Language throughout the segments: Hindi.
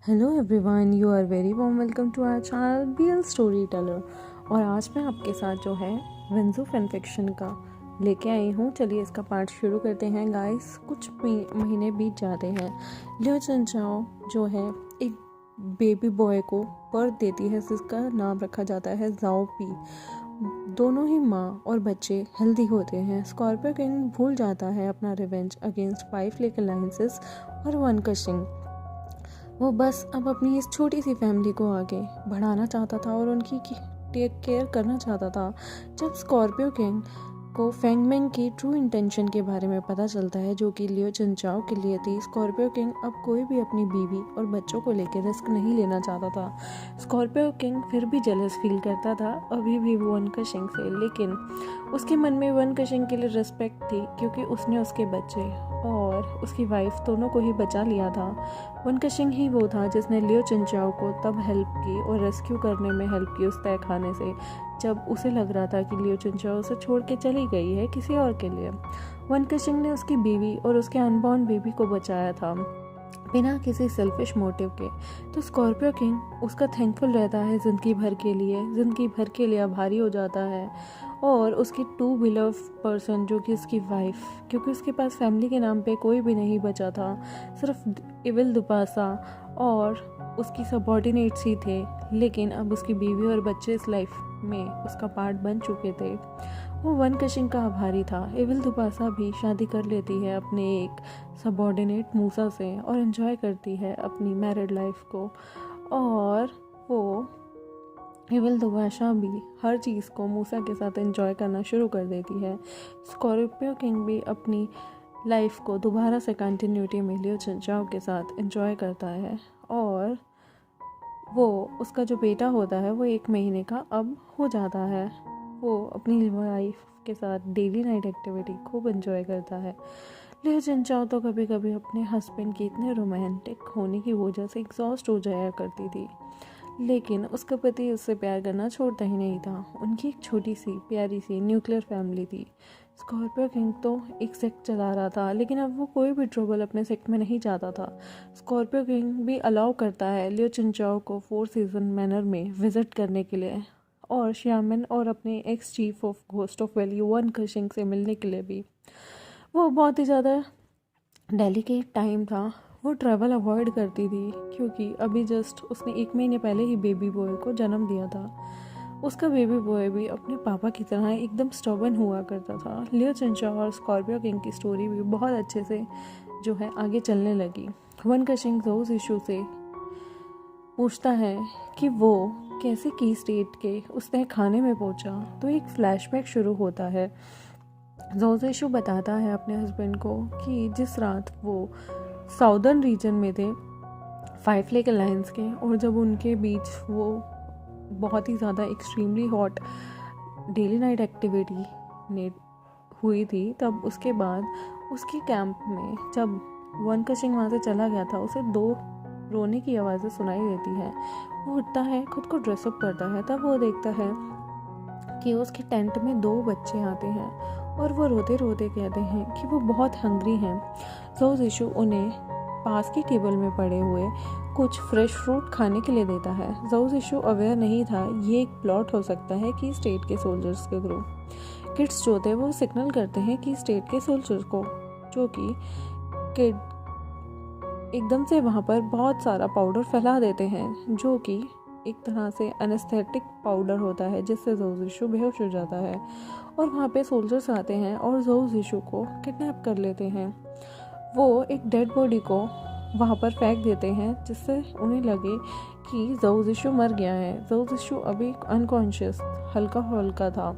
Hello everyone, you are very warm welcome to our channel BL story teller. और आज मैं आपके साथ जो है वेंजू फैन फिक्शन का लेके आई हूँ। चलिए इसका पार्ट शुरू करते हैं गाइस। कुछ महीने बीत जाते हैं। लियो चनचाओ जो है एक बेबी बॉय को बर्थ देती है जिसका नाम रखा जाता है जाओ पी। दोनों ही माँ और बच्चे हेल्दी होते हैं। स्कॉर्पियो किंग भूल जाता है अपना रिवेंज अगेंस्ट 5 लेक अलायंसेस और वन कशिंग। वो बस अब अपनी इस छोटी सी फैमिली को आगे बढ़ाना चाहता था और उनकी टेक केयर करना चाहता था। जब स्कॉर्पियो किंग को फेंगमेंग की ट्रू इंटेंशन के बारे में पता चलता है, जो कि लियो चनचाओ के लिए थी, स्कॉर्पियो किंग अब कोई भी अपनी बीवी और बच्चों को लेकर रिस्क नहीं लेना चाहता था। स्कॉर्पियो किंग फिर भी जेलस फील करता था अभी भी वन कशिंग से, लेकिन उसके मन में वन कशिंग के लिए रिस्पेक्ट थी क्योंकि उसने उसके बच्चे और उसकी वाइफ दोनों को ही बचा लिया था। वन कशिंग ही वो था जिसने लियो चनचाओ को तब हेल्प की और रेस्क्यू करने में हेल्प की उस तहखाने से, जब उसे लग रहा था कि लियो चनचाओ उसे छोड़ के चली गई है किसी और के लिए। वन कशिंग ने उसकी बीवी और उसके अनबॉर्न बेबी को बचाया था बिना किसी सेल्फिश मोटिव के। तो स्कॉर्पियो किंग उसका थैंकफुल रहता है ज़िंदगी भर के लिए आभारी हो जाता है। और उसकी टू बिलव पर्सन जो कि उसकी वाइफ, क्योंकि उसके पास फैमिली के नाम पे कोई भी नहीं बचा था, सिर्फ इविल दुपासा और उसकी सबॉर्डिनेट्स ही थे। लेकिन अब उसकी बीवी और बच्चे इस लाइफ में उसका पार्ट बन चुके थे। वो वन कशिंग का आभारी था। इविल दुपासा भी शादी कर लेती है अपने एक सबॉर्डिनेट मूसा से और एंजॉय करती है अपनी मैरिड लाइफ को। और वो इविल दुपासा भी हर चीज़ को मूसा के साथ एंजॉय करना शुरू कर देती है। स्कॉर्पियो किंग भी अपनी लाइफ को दोबारा से कंटिन्यूटी में लियो चनचाओ के साथ एंजॉय करता है। और वो उसका जो बेटा होता है वो 1 महीने का अब हो जाता है। वो अपनी वाइफ के साथ डेली नाइट एक्टिविटी खूब एंजॉय करता है। लियो चनचाओ तो कभी कभी अपने हस्बैंड के इतने रोमांटिक होने की वजह से एग्जॉस्ट हो जाया करती थी, लेकिन उसका पति उससे प्यार करना छोड़ता ही नहीं था। उनकी एक छोटी सी प्यारी सी न्यूक्लियर फैमिली थी। स्कॉर्पियो किंग तो एक सेक्ट चला रहा था, लेकिन अब वो कोई भी ट्रबल अपने सेक्ट में नहीं चाहता था। स्कॉर्पियो किंग भी अलाउ करता है लियो चनचाओ को 4 सीजन मैनर में विजिट करने के लिए, और श्यामन और अपने ex chief of ghost of valley one Cushing से मिलने के लिए भी। वो बहुत ही ज़्यादा डेलिकेट टाइम था। वो ट्रैवल अवॉइड करती थी क्योंकि अभी जस्ट उसने 1 महीने पहले ही बेबी बॉय को जन्म दिया था। उसका बेबी बॉय भी अपने पापा की तरह एकदम स्टबर्न हुआ करता था। लियो चनचाओ और स्कॉर्पियो किंग की स्टोरी भी बहुत अच्छे से जो है आगे चलने लगी। वन कशिंग जोस इशू से पूछता है कि वो कैसे की स्टेट के उस तहखाने में पहुंचा, तो एक फ्लैशबैक शुरू होता है। जोसेशु बताता है अपने हस्बैंड को कि जिस रात वो साउदर्न रीजन में थे 5 लेक अलायंस के, और जब उनके बीच वो बहुत ही ज़्यादा extremely hot daily night activity ने हुई थी, तब उसके बाद उसके कैंप में जब वन कशिंग वहाँ से चला गया था, उसे 2 रोने की आवाज़ें सुनाई देती हैं। वो उठता है, खुद को ड्रेसअप करता है, तब वो देखता है कि उसके टेंट में 2 बच्चे आते हैं और वो रोते रोते कहते हैं कि वो बहुत हंग्री हैं। जोसेशु उन्हें पास की टेबल में पड़े हुए कुछ फ्रेश फ्रूट खाने के लिए देता है। जोसेशु अवेयर नहीं था ये एक प्लॉट हो सकता है कि स्टेट के सोल्जर्स के थ्रू किड्स जो थे वो सिग्नल करते हैं कि स्टेट के सोल्जर्स को, जो कि किड एकदम से वहाँ पर बहुत सारा पाउडर फैला देते हैं, जो कि एक तरह से एनेस्थेटिक पाउडर होता है जिससे जोसेशु बेहोश हो जाता है। और वहाँ पे सोल्जर्स आते हैं और जोसेशु को किडनैप कर लेते हैं। वो एक डेड बॉडी को वहाँ पर फेंक देते हैं जिससे उन्हें लगे कि जोसेशु मर गया है। जोसेशु अभी अनकॉन्शियस हल्का था।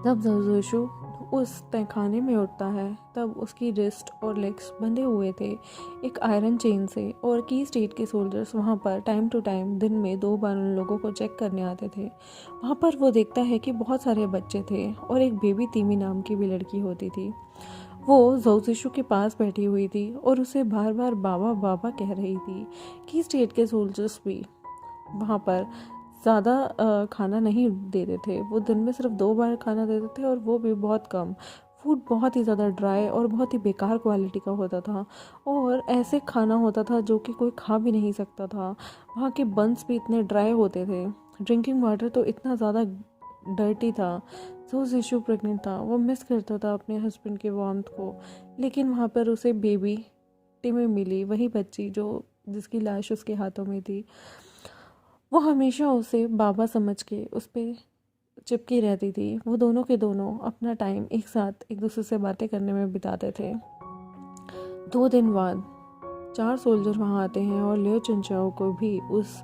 जब जोसेशु उस तहखाने में उठता है तब उसकी रिस्ट और लेग्स बंधे हुए थे एक आयरन चेन से, और की स्टेट के सोल्जर्स वहाँ पर टाइम टू टाइम दिन में 2 बार उन लोगों को चेक करने आते थे। वहाँ पर वो देखता है कि बहुत सारे बच्चे थे और एक बेबी तीमी नाम की भी लड़की होती थी। वो जोसेशु के पास बैठी हुई थी और उसे बार बार बाबा बाबा कह रही थी। की स्टेट के सोल्जर्स भी वहाँ पर ज़्यादा खाना नहीं देते थे। वो दिन में सिर्फ 2 बार खाना देते थे और वो भी बहुत कम। फूड बहुत ही ज़्यादा ड्राई और बहुत ही बेकार क्वालिटी का होता था और ऐसे खाना होता था जो कि कोई खा भी नहीं सकता था। वहाँ के बंस भी इतने ड्राई होते थे। ड्रिंकिंग वाटर तो इतना ज़्यादा डर्टी था। सो जीशु प्रेग्नेंट था, वो मिस करता था अपने हस्बैंड के वार्मथ को। लेकिन वहाँ पर उसे बेबी टिमी मिली, वही बच्ची जो जिसकी लाश उसके हाथों में थी। वो हमेशा उसे बाबा समझ के उस पर चिपकी रहती थी। वो दोनों के दोनों अपना टाइम एक साथ एक दूसरे से बातें करने में बिताते थे। 2 दिन बाद 4 सोल्जर वहाँ आते हैं और लियो चुनचाओ को भी उस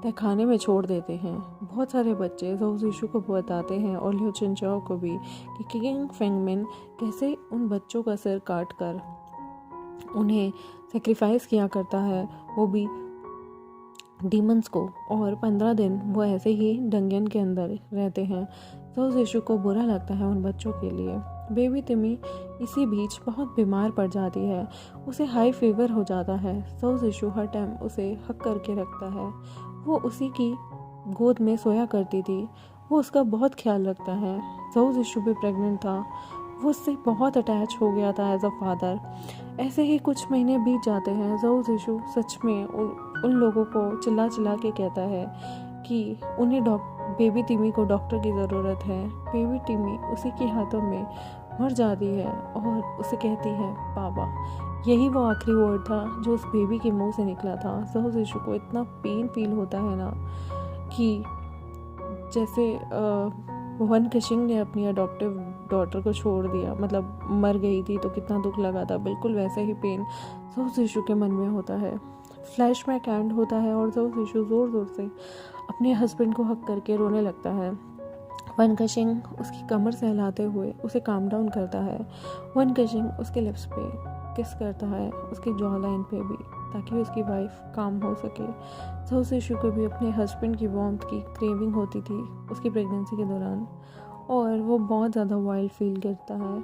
तहखाने में छोड़ देते हैं। बहुत सारे बच्चे ज़ोउ ज़िशु को बताते हैं और लियो चुनचाओ को भी कि किंग फेंगमिन कैसे उन बच्चों का सिर काट कर उन्हें सेक्रीफाइस किया करता है, वो भी डीमंस को। और 15 दिन वो ऐसे ही डंगन के अंदर रहते हैं। ज़ोउ ज़िशु को बुरा लगता है उन बच्चों के लिए। बेबी तिमी इसी बीच बहुत बीमार पड़ जाती है, उसे हाई फीवर हो जाता है। ज़ोउ ज़िशु हर टाइम उसे हक करके रखता है। वो उसी की गोद में सोया करती थी, वो उसका बहुत ख्याल रखता है। ज़ोउ ज़िशु भी प्रेग्नेंट था, वो उससे बहुत अटैच हो गया था एज अ फादर। ऐसे ही कुछ महीने बीत जाते हैं। ज़ोउ ज़िशु सच में उन लोगों को चिल्ला चिल्ला के कहता है कि उन्हें बेबी टिमी को डॉक्टर की ज़रूरत है। बेबी टिमी उसी के हाथों में मर जाती है और उसे कहती है पापा। यही वो आखिरी वर्ड था जो उस बेबी के मुंह से निकला था। ज़ोउ ज़िशु को इतना पेन फील होता है ना कि जैसे वन केशिंग ने अपनी अडॉप्टिव डॉटर को छोड़ दिया, मतलब मर गई थी तो कितना दुख लगा था, बिल्कुल वैसे ही पेन ज़ोउ ज़िशु के मन में होता है। फ्लैशबैक एंड होता है और ज़ोउ ज़िशु ज़ोर ज़ोर से अपने हस्बैंड को हक करके रोने लगता है। वन केशिंग उसकी कमर सहलाते हुए उसे काम डाउन करता है। वन केशिंग उसके लिप्स पे किस करता है, उसकी जॉ लाइन पे भी, ताकि उसकी वाइफ काम हो सके। ज़ोउ ज़िशु को भी अपने हस्बैंड की वार्मथ की क्रेविंग होती थी उसकी प्रेगनेंसी के दौरान और वो बहुत ज़्यादा वाइल्ड फील करता है।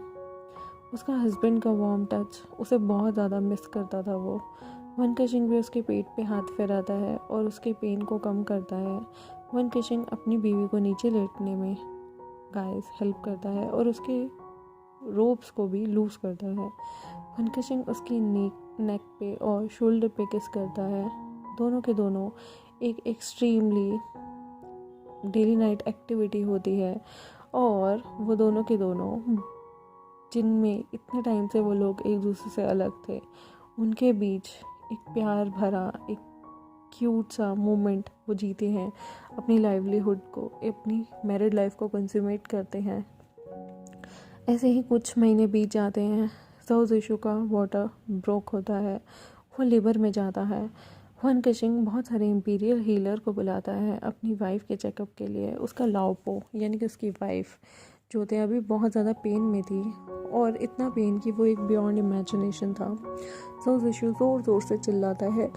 उसका हस्बैंड का वार्म टच उसे बहुत ज़्यादा मिस करता था वो। वन केशिंग भी उसके पेट पे हाथ फेराता है और उसके पेन को कम करता है। वन केशिंग अपनी बीवी को नीचे लेटने में गाइस हेल्प करता है और उसके रोप्स को भी लूज करता है। वन केशिंग उसकी नेक पे और शोल्डर पे किस करता है। दोनों के दोनों एक एक्सट्रीमली डेली नाइट एक्टिविटी होती है और वो दोनों के दोनों जिनमें इतने टाइम से वो लोग एक दूसरे से अलग थे, उनके बीच एक प्यार भरा एक क्यूट सा मोमेंट वो जीते हैं, अपनी लाइवलीहुड को, अपनी मैरिड लाइफ को कंज्यूमेट करते हैं। ऐसे ही कुछ महीने बीत जाते हैं। ज़ोउ ज़िशु का वाटर ब्रोक होता है, वो लेबर में जाता है। वन केशिंग बहुत सारे इंपीरियल हीलर को बुलाता है अपनी वाइफ के चेकअप के लिए। उसका लाओपो यानी कि उसकी वाइफ जो थे अभी बहुत ज़्यादा पेन में थी और इतना पेन कि वो एक बियॉन्ड इमेजिनेशन था। ज़ोउ ज़िशु ज़ोर ज़ोर से चिल्लाता है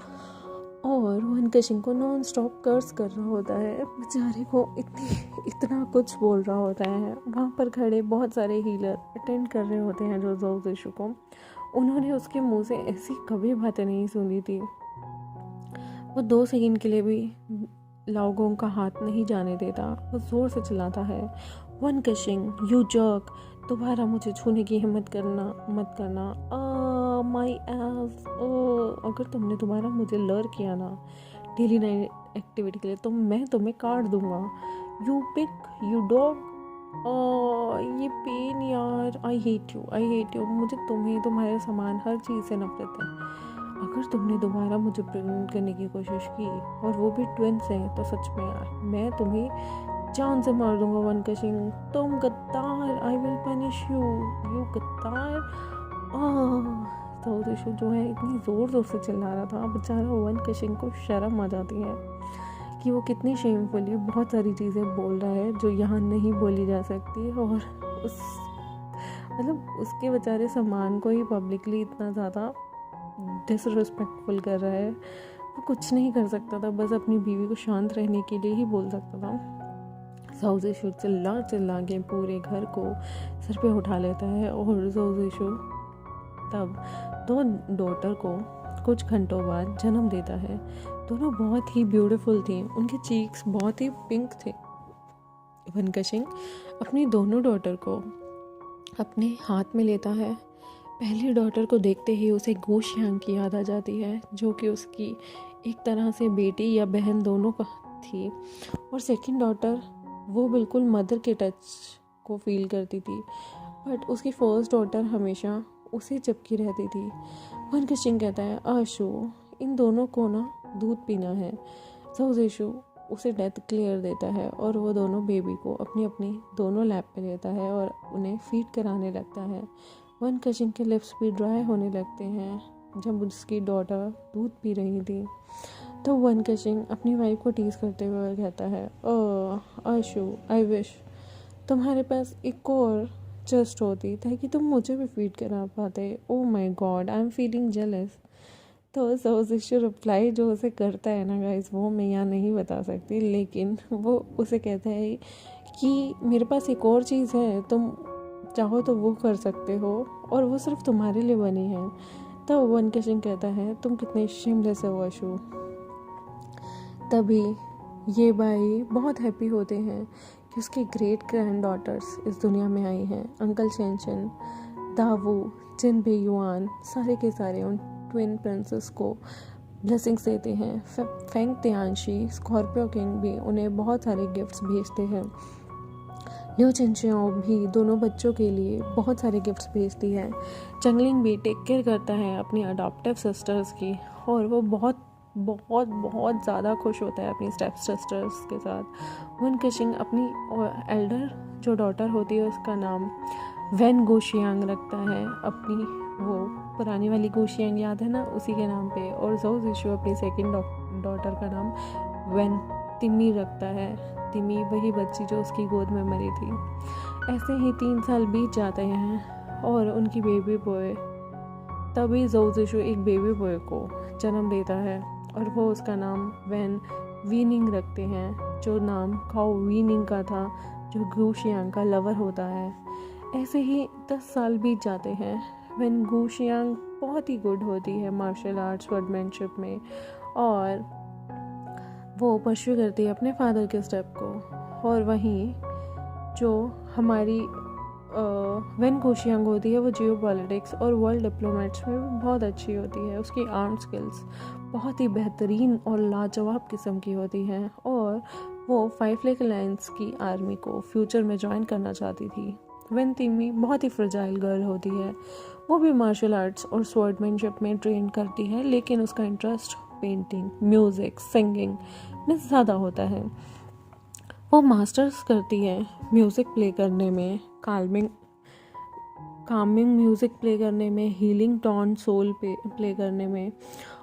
और वन केशिंग को नॉन स्टॉप कर्स कर रहा होता है। बेचारे को इतना कुछ बोल रहा होता है। वहाँ पर खड़े बहुत सारे हीलर अटेंड कर रहे होते हैं जो ज़ोउ ज़िशु को। उन्होंने उसके मुंह से ऐसी कभी बातें नहीं सुनी थी। वो 2 सेकंड के लिए भी लाओगोंग का हाथ नहीं जाने देता। वो ज़ोर से चिल्लाता है, वन केशिंग यू जर्क, दोबारा मुझे छूने की हिम्मत मत करना। माई एस, अगर तुमने दोबारा मुझे लर किया ना डेली नाइट एक्टिविटी के लिए तो मैं तुम्हें काट दूंगा। यू पिक यू डॉग, ये पेन यार, आई हेट यू, मुझे तुम्हारे सामान हर चीज़ से नफरत है। अगर तुमने दोबारा मुझे प्रेग्नेंट करने की कोशिश की और वो भी ट्विंस हैं तो सच में यार मैं तुम्हें जान से मार दूंगा वन केशिंग, तुम गद्दार, आई विल पनिश यू गद्दार। ज़ोउ ज़िशु जो है इतनी ज़ोर से चिल्ला रहा था, बेचारा वन केशिंग को शर्म आ जाती है कि वो कितनी शेमफुली बहुत सारी चीज़ें बोल रहा है जो यहाँ नहीं बोली जा सकती और उसके बेचारे सामान को ही पब्लिकली इतना ज़्यादा डिसरिस्पेक्टफुल कर रहा है। वो कुछ नहीं कर सकता था, बस अपनी बीवी को शांत रहने के लिए ही बोल सकता था। ज़ोउ ज़िशु चिल्ला के पूरे घर को सर पे उठा लेता है और ज़ोउ ज़िशु तब 2 डॉटर को कुछ घंटों बाद जन्म देता है। दोनों बहुत ही ब्यूटीफुल थी, उनके चीक्स बहुत ही पिंक थे। वन केशिंग अपनी दोनों डॉटर को अपने हाथ में लेता है। पहली डॉटर को देखते ही उसे गो शियांग की याद आ जाती है, जो कि उसकी एक तरह से बेटी या बहन दोनों का थी। और सेकंड डॉटर, वो बिल्कुल मदर के टच को फील करती थी, बट उसकी फर्स्ट डॉटर हमेशा उसे चिपकी रहती थी। वन किशिंग कहता है, आशु इन दोनों को ना दूध पीना है। ज़ोज़िशु उसे डेथ क्लियर देता है और वो दोनों बेबी को अपनी अपनी दोनों लैप पे लेता है और उन्हें फीड कराने लगता है। वन किशिंग के लिप्स भी ड्राई होने लगते हैं जब उसकी डॉटर दूध पी रही थी। तो वन किशिंग अपनी वाइफ को टीज करते हुए कहता है, आशु आई विश तुम्हारे पास एक और चेस्ट होती ताकि तुम मुझे भी फीड करा पाते। Oh my God, I am feeling jealous. तो ज़ोज़िशु रिप्लाई जो उसे करता है ना गाइस, वो मैं यहाँ नहीं बता सकती, लेकिन वो उसे कहता है कि मेरे पास एक और चीज़ है, तुम चाहो तो वो कर सकते हो और वो सिर्फ तुम्हारे लिए बनी है। तो वन किशिंग कहता है, तुम कितने शेमलेस हो आशु। तभी ये भाई बहुत हैप्पी होते हैं कि उसकी ग्रेट ग्रैंड डॉटर्स इस दुनिया में आई हैं। अंकल चेंचन, दावू, जिन बेयुआन, सारे के सारे उन ट्विन प्रिंसेस को ब्लेसिंग्स देते हैं। फेंग तियांशी, स्कॉर्पियो किंग भी उन्हें बहुत सारे गिफ्ट्स भेजते हैं। लियो चिनचियो भी दोनों बच्चों के लिए बहुत सारे गिफ्ट्स भेजती है। चंगलिंग भी टेक केयर करता है अपनी अडॉप्टिव सिस्टर्स की, और वो बहुत बहुत बहुत ज़्यादा खुश होता है अपनी स्टेप सिस्टर्स के साथ। वन किशिंग अपनी एल्डर जो डॉटर होती है उसका नाम वेन गोशियांग रखता है, अपनी वो पुरानी वाली गोशियांग याद है ना, उसी के नाम पे। और ज़ोज़िशु अपनी सेकंड डॉटर का नाम वेन तिमी रखता है। तिमी वही बच्ची जो उसकी गोद में मरी थी। ऐसे ही 3 साल बीत जाते हैं और उनकी बेबी बॉय, तभी ज़ोज़िशु एक बेबी बॉय को जन्म देता है और वो उसका नाम वेन वीनिंग रखते हैं, जो नाम खाओ वीनिंग का था, जो गोशियांग का लवर होता है। ऐसे ही 10 साल बीत जाते हैं। वेन गोशियांग बहुत ही गुड होती है मार्शल आर्ट्स वर्डमैनशिप में, और वो परस्यू करती है अपने फादर के स्टेप को। और वहीं जो हमारी वेन गोशियांग होती है वो जियो पॉलिटिक्स और वर्ल्ड डिप्लोमेट्स में भी बहुत अच्छी होती है। उसकी आर्म स्किल्स बहुत ही बेहतरीन और लाजवाब किस्म की होती हैं, और वो 5 लेक अलायंस की आर्मी को फ्यूचर में ज्वाइन करना चाहती थी। वेन तिमी बहुत ही फ्रेजाइल गर्ल होती है, वो भी मार्शल आर्ट्स और स्वॉर्डमैनशिप में ट्रेन करती है, लेकिन उसका इंटरेस्ट पेंटिंग, म्यूज़िक, सिंगिंग में ज़्यादा होता है। वो मास्टर्स करती है म्यूज़िक प्ले करने में, कामिंग म्यूज़िक प्ले करने में, हीलिंग टोन सोल प्ले करने में।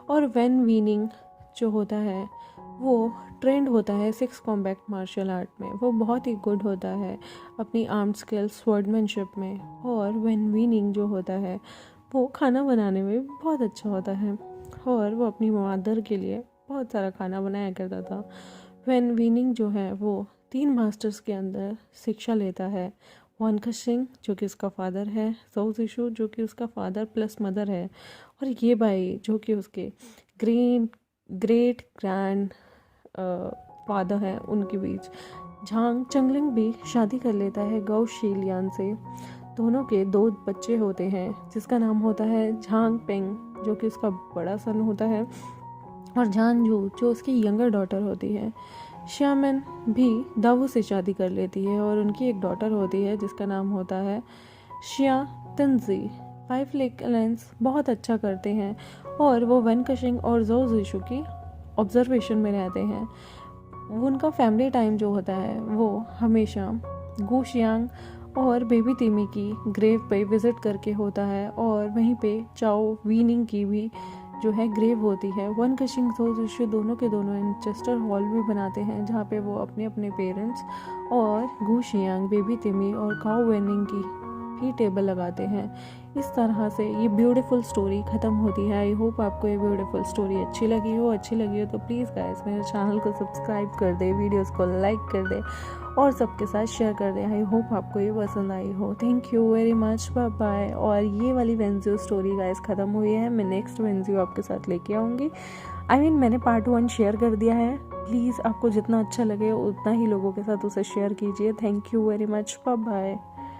और वेन वीनिंग जो होता है वो ट्रेंड होता है 6 कॉम्बैट मार्शल आर्ट में। वो बहुत ही गुड होता है अपनी आर्म स्किल्स स्वॉर्डमैनशिप में। और वेन वीनिंग जो होता है वो खाना बनाने में बहुत अच्छा होता है, और वो अपनी मदर के लिए बहुत सारा खाना बनाया करता था। वेन वीनिंग जो है वो 3 मास्टर्स के अंदर शिक्षा लेता है। वन किशिंग जो कि उसका फादर है, ज़ोज़िशु जो कि उसका फादर प्लस मदर है, और ये भाई जो कि उसके ग्रेट ग्रैंड फादर हैं उनके बीच। झांग चंगलिंग भी शादी कर लेता है गौ शीलियान से। दोनों के 2 बच्चे होते हैं, जिसका नाम होता है झांग पेंग जो कि उसका बड़ा सन होता है, और झांजू जो उसकी यंगर डॉटर होती है। श्यामन भी दावू से शादी कर लेती है और उनकी एक डॉटर होती है जिसका नाम होता है शिया तंजी। 5 लेक अलायंस बहुत अच्छा करते हैं, और वो वन किशिंग और ज़ोज़िशु की ऑब्जर्वेशन में रहते हैं। उनका फैमिली टाइम जो होता है वो हमेशा गोशियांग और बेबी तिमी की ग्रेव पे विज़िट करके होता है, और वहीं पे चाओ वीनिंग की भी जो है ग्रेव होती है। वन किशिंग ज़ोज़िशु दोनों के दोनों एंचेस्टर हॉल भी बनाते हैं, जहाँ पे वो अपने अपने पेरेंट्स और गोशियांग, बेबी तिमी और काओ वेनिंग की भी टेबल लगाते हैं। इस तरह से ये ब्यूटीफुल स्टोरी ख़त्म होती है। आई होप आपको ये ब्यूटीफुल स्टोरी अच्छी लगी हो तो प्लीज़ गाइस मेरे चैनल को सब्सक्राइब कर दे, वीडियोस को लाइक कर दे और सबके साथ शेयर कर दे। आई होप आपको ये पसंद आई हो। Thank you very much, bye bye. और ये वाली वेंज्यू स्टोरी गाइस ख़त्म हुई है, मैं नेक्स्ट वेंज्यू आपके साथ लेके आऊँगी। मैंने पार्ट 1 शेयर कर दिया है। प्लीज़ आपको जितना अच्छा लगे उतना ही लोगों के साथ उसे शेयर कीजिए। Thank you very much, bye bye.